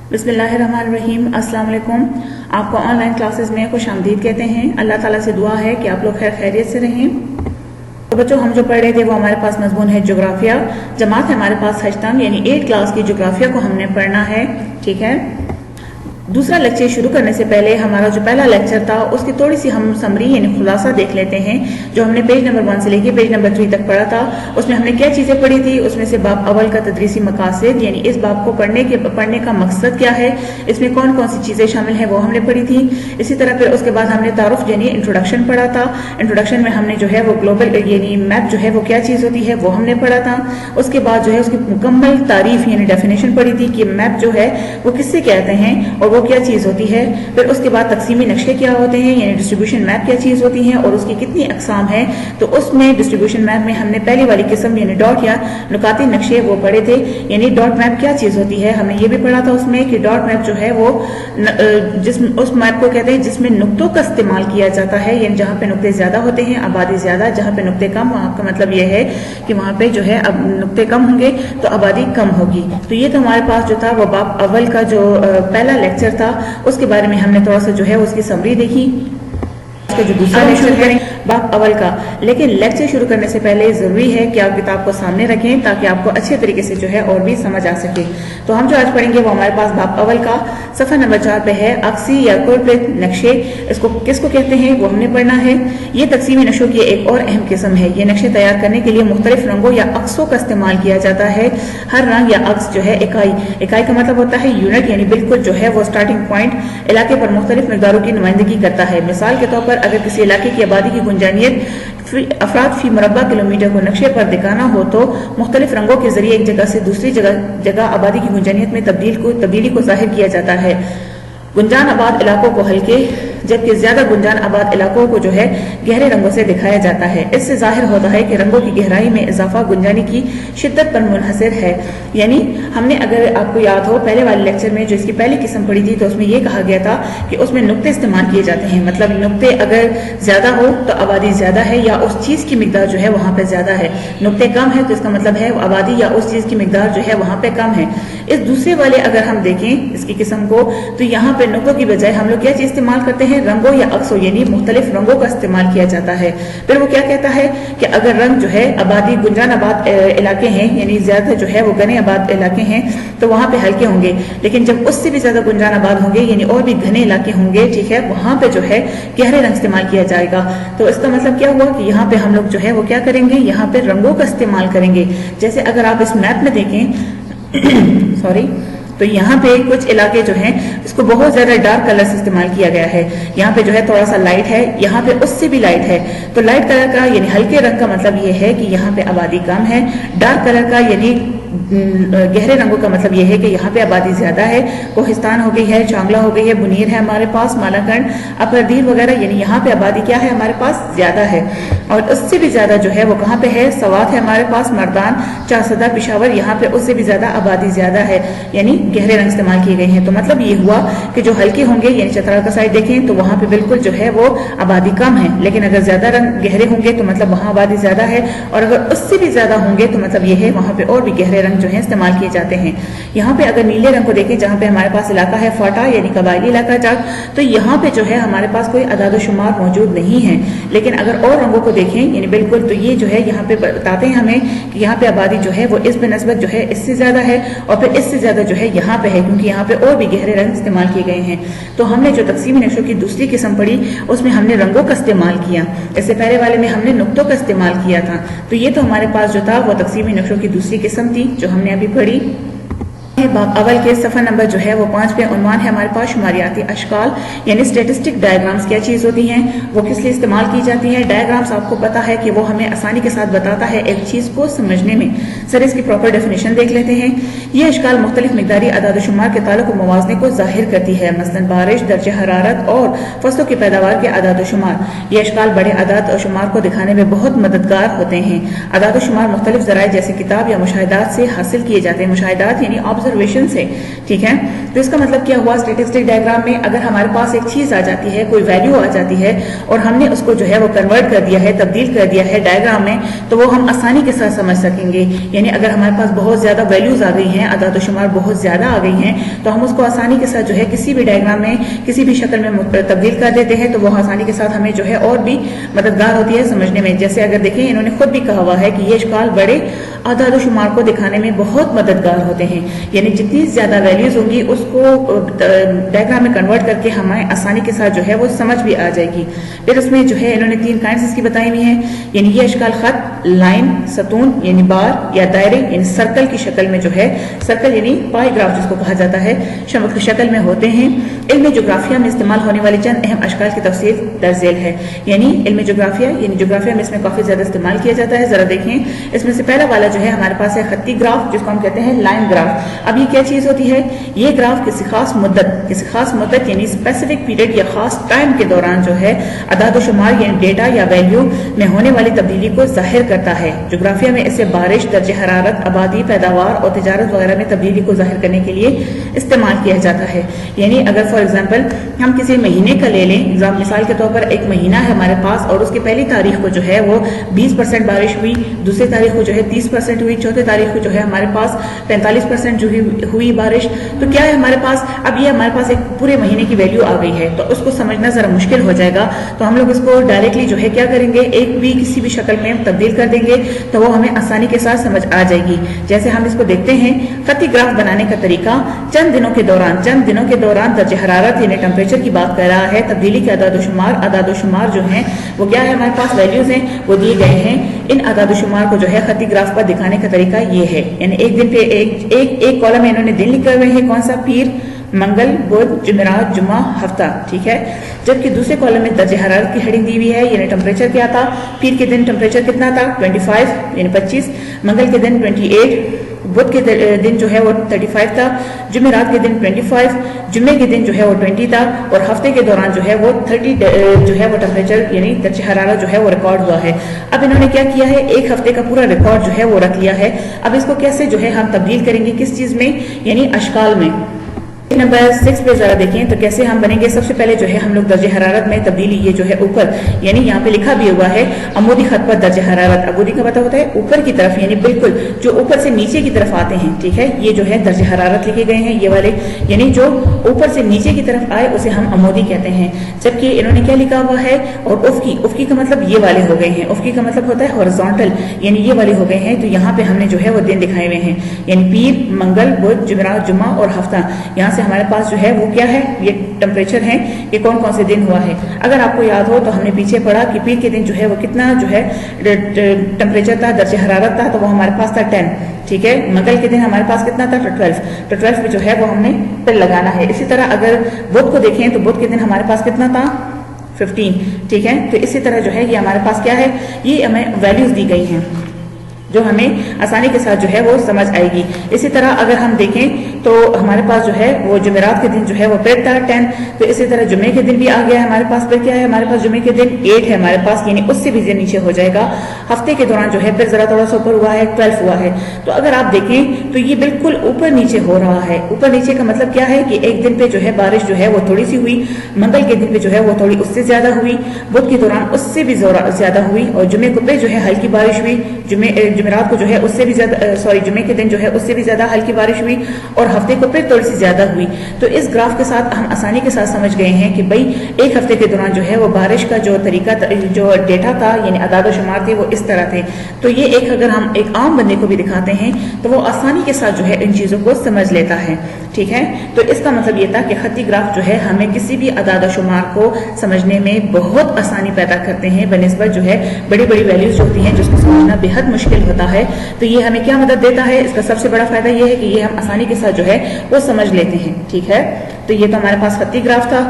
बिस्मिल्लाहिर्रहमानिर्रहीम। अस्सलाम वालेकुम। आपको ऑनलाइन क्लासेस में खुश आमदीद कहते हैं। अल्लाह ताला से दुआ है कि आप लोग खैर खैरियत से रहें। तो बच्चों, हम जो पढ़ रहे थे वो हमारे पास मजमून है जोग्राफिया। जमात है हमारे पास हजतम यानी 8 क्लास की जोग्राफिया को हमने पढ़ना है। ठीक है। दूसरा लेक्चर शुरू करने से पहले हमारा जो पहला लेक्चर था उसकी थोड़ी सी हम समरी यानी खुलासा देख लेते हैं। जो हमने पेज नंबर 1 से लेके पेज नंबर 3 तक पढ़ा था उसमें हमने क्या चीजें पढ़ी थी। उसमें से बाब अवल का तदरीसी मकासद यानी इस बाब को पढ़ने का मकसद क्या है, इसमें कौन कौन सी चीजें शामिल हैं वो हमने पढ़ी थी। इसी तरह फिर उसके बाद हमने तारुफ यानी इंट्रोडक्शन पढ़ा था। इंट्रोडक्शन में हमने जो है वो ग्लोबल यानी मैप जो है वो क्या चीज होती है वो हमने पढ़ा था। उसके बाद जो है उसकी मुकम्मल तारीफ यानी डेफिनेशन पढ़ी थी कि मैप जो है वो किससे कहते हैं और वो क्या चीज होती है। फिर उसके बाद तकसीमी नक्शे क्या होते हैं यानी डिस्ट्रीब्यूशन मैप क्या चीज होती है और उसकी कितनी अकसाम है। तो उसमें डिस्ट्रीब्यूशन मैप में हमने पहली वाली किस्म यानी डॉट या नुकाती नक्शे वो पढ़े थे। यानी डॉट मैप क्या चीज होती है हमने ये भी पढ़ा था उसमें कि डॉट मैप जो है वो उस मैप को कहते हैं जिसमें नुक्तों का इस्तेमाल किया जाता है। यानी जहाँ पे नुक्ते ज्यादा होते हैं आबादी ज्यादा, जहाँ पे नुक्ते कम वहाँ का मतलब ये है कि वहाँ पे जो है अब नुक्ते कम होंगे तो आबादी कम होगी। तो ये तो हमारे पास जो था वो बाब अव्वल का जो पहला लेक्चर था उसके बारे में हमने थोड़ा सा जो है उसकी समरी देखी। उसका जो दूसरा लेक्चर है बाब अव्वल का। लेकिन लेक्चर शुरू करने से पहले जरूरी है कि आप किताब को सामने रखें ताकि आपको अच्छे तरीके से जो है और भी समझ आ सके। तो हम जो आज पढ़ेंगे वो हमारे पास बाब अव्वल का सफा नंबर 4 पे है। अक्सी या कॉर्पोरेट नक्शे इसको किसको कहते हैं वो हमने पढ़ना है। ये तकसीमी नक्शों की एक और अहम किस्म है। ये नक्शे तैयार करने के लिए मुख्तलिफ रंगों या अक्सों का इस्तेमाल किया जाता है। हर रंग या अक्स जो है इकाई का मतलब होता है यूनिट यानी बिल्कुल जो है वो स्टार्टिंग पॉइंट इलाके पर मुख्तलिफ मकदारों की नुमाइंदगी करता है। मिसाल के तौर पर अगर किसी इलाके की आबादी की गुंजानियत अफराद फी मुरब्बा किलोमीटर को नक्शे पर दिखाना हो तो मुख्तलिफ रंगों के जरिए एक जगह से दूसरी जगह आबादी की गुंजानियत में तब्दीली को जाहिर किया जाता है। गुंजान आबाद इलाकों को हल्के जबकि ज्यादा गुंजान आबाद इलाकों को जो है गहरे रंगों से दिखाया जाता है। इससे जाहिर होता है कि रंगों की गहराई में इजाफा गुंजानी की शिद्दत पर मुनहसर है। यानी हमने अगर आपको याद हो पहले वाले लेक्चर में जो इसकी पहली किस्म पढ़ी थी तो उसमें यह कहा गया था कि उसमें नुक्ते इस्तेमाल किए जाते हैं। मतलब नुक्ते अगर ज्यादा हो तो आबादी ज्यादा है या उस चीज की मिकदार जो है वहां पर ज्यादा है। नुक्ते कम है तो इसका मतलब है आबादी या उस चीज की मिकदार जो है वहां पर कम है। इस दूसरे वाले अगर हम देखें इसकी किस्म को तो यहाँ पे नुक्तों की बजाय हम लोग क्या चीज इस्तेमाल करते हैं, रंगों या अक्सों यानी मुख्तलिफ रंगों का इस्तेमाल किया जाता है। फिर वो क्या कहता है कि अगर रंग जो है आबादी गुंजान आबाद इलाके हैं यानी ज्यादा जो है वो घने आबाद इलाके हैं तो वहां पे हल्के होंगे। लेकिन जब उससे भी ज्यादा गुंजान आबाद होंगे यानी और भी घने इलाके होंगे, ठीक है, वहां पे जो है गहरे रंग इस्तेमाल किया जाएगा। तो इसका मतलब क्या हुआ कि यहाँ पे हम लोग जो है वो क्या करेंगे, यहाँ पे रंगों का इस्तेमाल करेंगे। जैसे अगर आप इस मैप में देखें सॉरी तो यहाँ पे कुछ इलाके जो हैं इसको बहुत ज्यादा डार्क कलर से इस्तेमाल किया गया है। यहाँ पे जो है थोड़ा सा लाइट है, यहाँ पे उससे भी लाइट है। तो लाइट कलर का यानी हल्के रंग का मतलब ये है कि यहाँ पे आबादी कम है। डार्क कलर का यानी गहरे रंगों का मतलब यह है कि यहाँ पे आबादी ज्यादा है। कोहिस्तान हो गई है, चांगला हो गई है, बुनीर है हमारे पास, मालाकंड, अपरदीर वगैरह यानी यहाँ पे आबादी क्या है हमारे पास ज्यादा है। और उससे भी ज्यादा जो है वो कहाँ पे है, सवात है हमारे पास, मर्दान, चारसदा, पिशावर, यहाँ पे उससे भी ज्यादा आबादी ज्यादा है यानी गहरे रंग इस्तेमाल किए गए हैं। तो मतलब ये हुआ कि जो हल्के होंगे यानी चतरा का साइड देखें तो वहां पे बिल्कुल जो है वो आबादी कम है। लेकिन अगर ज्यादा रंग गहरे होंगे तो मतलब वहां आबादी ज्यादा है। और अगर उससे भी ज्यादा होंगे तो मतलब ये है वहां पे और भी गहरे रंग जो है इस्तेमाल किए जाते हैं। यहाँ पे अगर नीले रंग को देखें जहाँ पे हमारे पास इलाका है फाटा यानी कबायली इलाका जाग, तो यहाँ पे जो है हमारे पास कोई अदाद शुमार मौजूद नहीं है। लेकिन अगर और रंगों को देखें यानी बिल्कुल तो ये जो है यहाँ पे बताते हैं हमें कि यहाँ पे आबादी जो है वो इस बनस्बत जो है इससे ज्यादा है और फिर इससे ज्यादा जो है यहाँ पे है क्योंकि यहाँ पे और भी गहरे रंग इस्तेमाल किए गए हैं। तो हमने जो तकसीमी नक्शों की दूसरी किस्म पढ़ी उसमें हमने रंगों का इस्तेमाल किया। इससे पहले वाले में हमने नुक्तों का इस्तेमाल किया था। तो ये तो हमारे पास जो था वो तकसीमी नक्शों की दूसरी किस्म थी जो हमने अभी पढ़ी। बाब अव्वल के सफा नंबर जो है वो 5 पे उन्वान है हमारे पास शुमारियाती अशकाल यानी स्टेटिस्टिक डायग्राम्स क्या चीज होती हैं, वो किस लिए इस्तेमाल की जाती हैं। डायग्राम्स आपको पता है कि वो हमें आसानी के साथ बताता है एक चीज को समझने में। सर इसकी प्रॉपर डेफिनेशन देख लेते हैं। ये अशकाल मुख्तलिफ मिकदारी अदाद शुमार के ताल्लुक व मवाजने को जाहिर करती है, मसलन बारिश, दर्जे हरारत और फसलों की पैदावार के अदाद शुमार। ये अशकाल बड़े अदाद और शुमार को दिखाने में बहुत मददगार होते हैं। अदाद शुमार मुख्तलिफ जराए जैसे किताब या मुशाहिदात से हासिल किए जाते हैं। मुशाहिदात यानी ऑब्जर्वेशन ऑब्जर्वेशन से, ठीक है। तो इसका मतलब क्या हुआ, स्टैटिस्टिक डायग्राम में अगर हमारे पास एक चीज आ जाती है, कोई वैल्यू आ जाती है और हमने उसको जो है वो कन्वर्ट कर दिया है, तब्दील कर दिया है डायग्राम में, तो वो हम आसानी के साथ समझ सकेंगे। यानी अगर हमारे पास बहुत ज्यादा वैल्यूज आ गई हैं, अदाद शुमार बहुत ज्यादा आ गई हैं, तो हम उसको आसानी के साथ जो है किसी भी डायग्राम में किसी भी शक्ल में तब्दील कर देते हैं, तो वो आसानी के साथ हमें जो है और भी मददगार होती है समझने में। जैसे अगर देखें, इन्होंने खुद भी कहा हुआ है कि ये इश्काल बड़े अदाद शुमार को दिखाने में बहुत मददगार होते हैं। यानी जितनी ज्यादा वैल्यूज होंगी उसको डायग्राम में कन्वर्ट करके हमें आसानी के साथ जो है वो समझ भी आ जाएगी। फिर उसमें जो है इन्होंने 3 काइंड्स इसकी बताई हुई हैं। यानी ये इश्काल खत, लाइन, सतून यानी बार या दायरे यानी सर्कल की शक्ल में जो है, सर्कल यानी पाई ग्राफ जिसको कहा जाता है, शक्ल में होते हैं। इल्म जोग्राफिया में इस्तेमाल होने वाली चंद अहम अशकाल की तफसील दर्ज झेल है। यानी इल्म जोग्राफिया यानी जोग्राफिया में इसमें काफी ज्यादा इस्तेमाल किया जाता है। जरा देखें, इसमें से पहला वाला जो है हमारे पास है खत्ती ग्राफ, जिसको हम कहते हैं लाइन ग्राफ। अब ये क्या चीज होती है, ये ग्राफ किसी खास मुद्दत यानी स्पेसिफिक पीरियड या खास टाइम के दौरान जो है अदाद शुमार यानी डेटा या वैल्यू में होने वाली तब्दीली को जाहिर करता है। जोग्राफिया में इसे बारिश, दर्जे हरारत, आबादी, पैदावार और तिजारत वगैरह में तब्दीली को जाहिर करने के लिए इस्तेमाल किया जाता है। यानी अगर फॉर एग्जाम्पल हम किसी महीने का ले लें, मिसाल के तौर पर एक महीना है हमारे पास और उसकी पहली तारीख को जो है वो 20% बारिश हुई, दूसरी तारीख को जो है 30% हुई, चौथी तारीख को जो है हमारे पास 45% जो हुई बारिश, तो क्या है हमारे पास, अब ये हमारे पास एक पूरे महीने की वैल्यू आ गई है, तो उसको समझना जरा मुश्किल हो जाएगा। तो हम लोग इसको डायरेक्टली जो है क्या करेंगे, एक भी किसी भी शक्ल में तब्दील कर देंगे तो वो हमें आसानी के साथ समझ आ जाएगी। जैसे हम इसको देखते हैं, खती ग्राफ बनाने का तरीका, चंद दिनों के दौरान दर्जे हरारत यानी टेम्परेचर की बात कर रहा है, तब्दीली के अदाद शुमार जो हैं वो क्या है, हमारे पास वैल्यूज हैं वो दिए गए हैं। इन अदाद शुमार को जो है खती ग्राफ पर दिखाने का तरीका ये है। यानी एक दिन पे एक कॉलम में इन्होंने दिन लिखे हुए हैं, कौन सा, पीर, मंगल, बुध, जुमेरात, जुम्मा, हफ्ता, ठीक है। जबकि दूसरे कॉलम में दर्जे हरारत की हेडिंग दी हुई है, यानी टेम्परेचर क्या था, पीर के दिन टेम्परेचर कितना था 25 यानी 25, मंगल के दिन 28, बुध के दिन जो है वो 35 था, जुमेरात के दिन 25, जुम्मे के दिन जो है वो 20 था और हफ्ते के दौरान जो है वो 30 जो है वो टेम्परेचर यानी दर्जे हरारत जो है वो रिकॉर्ड हुआ है। अब इन्होंने क्या किया है, एक हफ्ते का पूरा रिकॉर्ड जो है वो रख लिया है। अब इसको कैसे जो है हम तब्दील करेंगे, किस चीज में, यानी अशकाल में। नंबर 6 पे जरा देखें तो कैसे हम बनेंगे। सबसे पहले जो है हम लोग दर्जे हरारत में तब्दीली, ये जो है ऊपर यानी यहाँ पे लिखा भी हुआ है अमूदी खत पर दर्जे हरारत, अमूदी का पता होता है ऊपर की तरफ, यानी बिल्कुल जो ऊपर से नीचे की तरफ आते हैं, ठीक है। ये जो है दर्जे हरारत लिखे गए हैं ये वाले, यानी जो ऊपर से नीचे की तरफ आए उसे हम अमूदी कहते हैं। जबकि इन्होंने क्या लिखा हुआ है, और उफकी का मतलब ये वाले हो गए हैं, उफकी का मतलब होता है हॉरिजॉन्टल, यानी ये वाले हो गए हैं। तो यहाँ पे हमने जो है वो दिन दिखाए हुए हैं, यानी पीर, मंगल, बुध, जुमेरात, जुम्मा और हफ्ता। यहाँ से हमारे पास जो है वो क्या है, ये टेम्परेचर है कि कौन कौन से दिन हुआ है। अगर आपको याद हो तो हमने पीछे पढ़ा कि पीर के दिन जो है वो कितना जो है टेम्परेचर था, दर्जे हरारत था, तो वो हमारे पास था 10, ठीक है। मंगल के दिन हमारे पास कितना था 12, तो 12 में जो है वो हमने पिल लगाना है। इसी तरह अगर बुध को देखें तो बुध के दिन हमारे पास कितना था 15, ठीक है। तो इसी तरह जो है ये हमारे पास क्या है, ये हमें वैल्यूज दी गई हैं जो हमें आसानी के साथ जो है वो समझ आएगी। इसी तरह अगर हम देखें तो हमारे पास जो है वो जुमेरात के दिन जो है वो फिर था 10, तो इसी तरह जुमे के दिन भी आ गया है हमारे पास। फिर क्या है हमारे पास, जुमे के दिन 8 है हमारे पास, यानी उससे भी नीचे हो जाएगा। हफ्ते के दौरान जो है फिर जरा थोड़ा सा ऊपर हुआ है, 12 हुआ है। तो अगर आप देखें तो ये बिल्कुल ऊपर नीचे हो रहा है। ऊपर नीचे का मतलब क्या है कि एक दिन पे जो है बारिश जो है वो थोड़ी सी हुई, मंगल के दिन पे जो है वो थोड़ी उससे ज्यादा हुई, बुध के दौरान उससे भी ज्यादा हुई, और जुमे को पे जो है हल्की बारिश हुई, जुमेरात को जो है उससे भी ज्यादा, जुमे के दिन जो है उससे भी ज्यादा हल्की बारिश हुई, और हफ्ते को फिर थोड़ी सी ज्यादा हुई। तो इस ग्राफ के साथ हम आसानी के साथ समझ गए हैं कि भाई एक हफ्ते के दौरान जो है वो बारिश का जो तरीका, जो डेटा था यानी अदाद शुमार थे वो इस तरह थे। तो ये एक अगर हम एक आम बंदे को भी दिखाते हैं तो वो आसानी के साथ जो है इन चीजों को समझ लेता है, ठीक है। तो इसका मतलब ये था कि खती ग्राफ जो है हमें किसी भी अदाद शुमार को समझने में बहुत आसानी पैदा करते हैं बनिस्बत जो है बड़ी बड़ी वैल्यूज होती हैं जिसको समझना बेहद मुश्किल होता है। तो ये हमें क्या मदद देता है, इसका सबसे बड़ा फायदा ये है कि ये हम आसानी के साथ जो है वो समझ लेते हैं, ठीक है। तो ये तो हमारे पास खती ग्राफ था।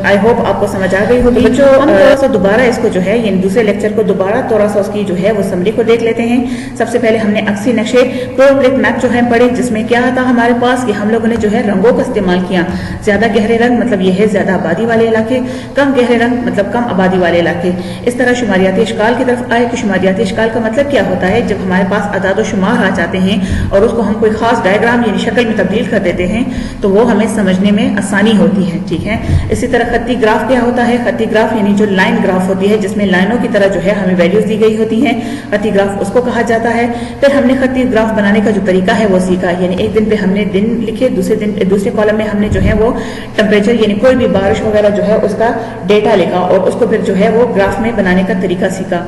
आई होप आपको समझ आ गई होगी। बच्चों हम थोड़ा सा दोबारा इसको जो है यानी दूसरे लेक्चर को दोबारा थोड़ा सा उसकी जो है वो समरी को देख लेते हैं। सबसे पहले हमने अक्सी नक्शे प्रोब्लिक मैप जो है पढ़े, जिसमें क्या था हमारे पास कि हम लोगों ने जो है रंगों का इस्तेमाल किया। ज्यादा गहरे रंग मतलब ये है ज्यादा आबादी वाले इलाके, कम गहरे रंग मतलब कम आबादी वाले इलाके। इस तरह शुमारियाती इश्काल की तरफ आए कि शुमारियाती इश्काल का मतलब क्या होता है, जब हमारे पास अदाद व शुमार आ जाते हैं और उसको हम कोई खास डायग्राम यानी शक्ल में तब्दील कर देते हैं तो वो हमें समझने में आसानी होती है। ठीक है, इसी तरह खत्ती ग्राफ क्या होता है, खत्ती ग्राफ यानी जो लाइन ग्राफ होती है जिसमें लाइनों की तरह जो है हमें वैल्यूज दी गई होती हैं, खत्ती ग्राफ उसको कहा जाता है। फिर हमने खत्ती ग्राफ बनाने का जो तरीका है वो सीखा, यानी एक दिन पे हमने दिन लिखे, दूसरे कॉलम में हमने जो है वो टेम्परेचर यानी कोई भी बारिश वगैरह जो है उसका डेटा लिखा और उसको फिर जो है वो ग्राफ में बनाने का तरीका सीखा।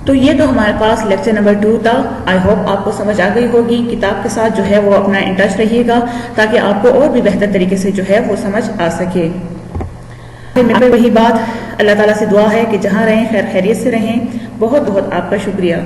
तो ये तो हमारे पास लेक्चर नंबर 2 था। आई होप आपको समझ आ गई होगी। किताब के साथ जो है वो अपना इन टच रहिएगा ताकि आपको और भी बेहतर तरीके से जो है वो समझ आ सके। फिर वही बात, अल्लाह ताला से दुआ है कि जहाँ रहें खैर खैरियत से रहें। बहुत बहुत आपका शुक्रिया।